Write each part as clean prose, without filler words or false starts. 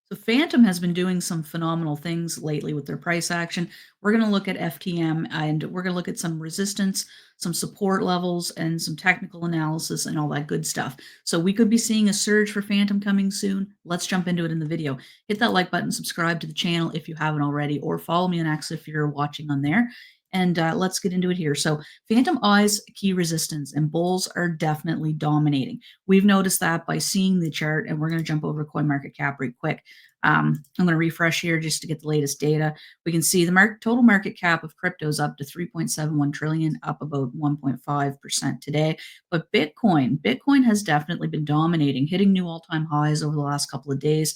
So Fantom has been doing some phenomenal things lately with their price action. We're going to look at FTM and we're going to look at some resistance, some support levels, and some technical analysis and all that good stuff. So we could be seeing a surge for Fantom coming soon. Let's jump into it in the video. Hit that like button, subscribe to the channel if you haven't already, or follow me on X if you're watching on there. And let's get into it here. So Fantom eyes key resistance and bulls are definitely dominating. We've noticed that by seeing the chart, and we're going to jump over CoinMarketCap right quick. I'm going to refresh here just to get the latest data. We can see the total market cap of crypto is up to 3.71 trillion, up about 1.5% today. But Bitcoin has definitely been dominating, hitting new all-time highs over the last couple of days.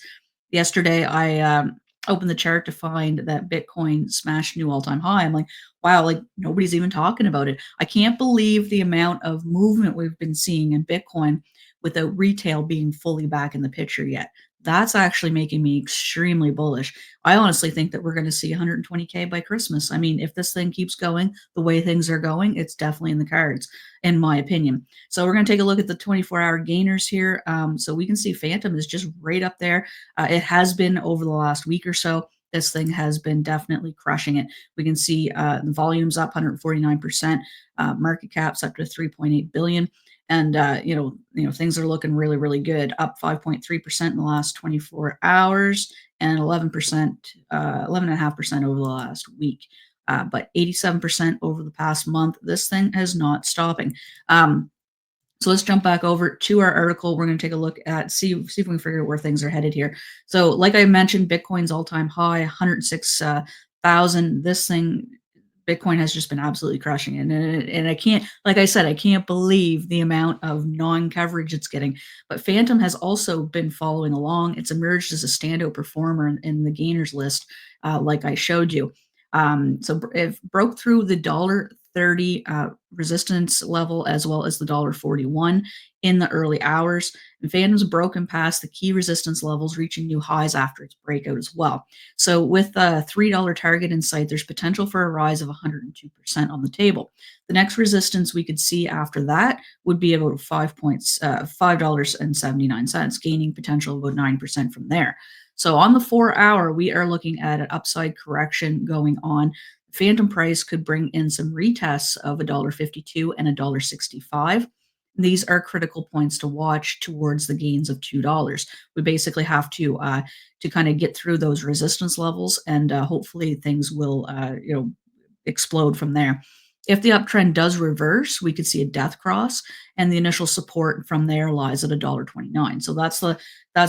Yesterday, I opened the chart to find that Bitcoin smashed new all-time high. I'm like, wow, like nobody's even talking about it. I can't believe the amount of movement we've been seeing in Bitcoin without retail being fully back in the picture yet. That's actually making me extremely bullish. I honestly think that we're going to see 120K by Christmas. I mean, if this thing keeps going the way things are going, it's definitely in the cards, in my opinion. So we're going to take a look at the 24-hour gainers here. So we can see Fantom is just right up there. It has been over the last week or so. This thing has been definitely crushing it. We can see the volume's up 149%, market cap's up to 3.8 billion. And things are looking really, really good. Up 5.3% in the last 24 hours, and 11.5% over the last week. But 87% over the past month. This thing is not stopping. So let's jump back over to our article. We're going to take a look at see if we can figure out where things are headed here. So, like I mentioned, Bitcoin's all-time high, 106,000. This thing, Bitcoin has just been absolutely crushing it. And I can't, like I said, I can't believe the amount of non-coverage it's getting. But Fantom has also been following along. It's emerged as a standout performer in the gainers list, like I showed you. So it broke through the $1.30 resistance level as well as the $1.41 in the early hours. And Fantom's broken past the key resistance levels, reaching new highs after its breakout as well. So with a $3 target in sight, there's potential for a rise of 102% on the table. The next resistance we could see after that would be about $5.79, gaining potential of about 9% from there. So on the 4-hour, we are looking at an upside correction going on. Fantom price could bring in some retests of $1.52 and $1.65. These are critical points to watch towards the gains of $2. We basically have to kind of get through those resistance levels, and hopefully things will explode from there. If the uptrend does reverse, we could see a death cross, and the initial support from there lies at $1.29. So that's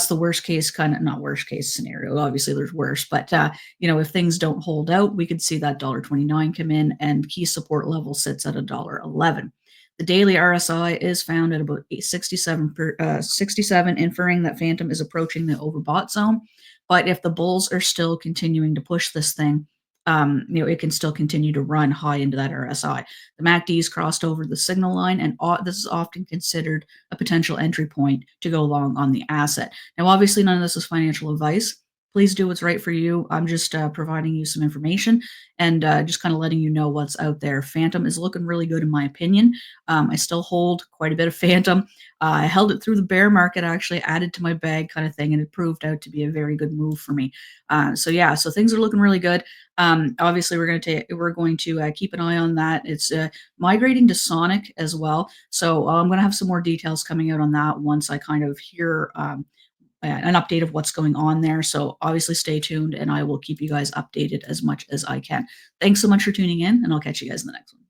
the worst case, kind of not worst case scenario. Obviously, there's worse, but if things don't hold out, we could see that $1.29 come in, and key support level sits at $1.11. The daily RSI is found at about 67, inferring that Fantom is approaching the overbought zone. But if the bulls are still continuing to push this thing, it can still continue to run high into that RSI. The MACD's crossed over the signal line, and this is often considered a potential entry point to go long on the asset. Now, obviously, none of this is financial advice. Please do what's right for you. I'm just providing you some information and just kind of letting you know what's out there. Fantom is looking really good in my opinion. I still hold quite a bit of Fantom. I held it through the bear market, actually added to my bag kind of thing, and it proved out to be a very good move for me. So things are looking really good. Obviously, we're going to keep an eye on that. It's migrating to Sonic as well. So I'm going to have some more details coming out on that once I kind of hear an update of what's going on there. So obviously stay tuned, and I will keep you guys updated as much as I can. Thanks so much for tuning in, and I'll catch you guys in the next one.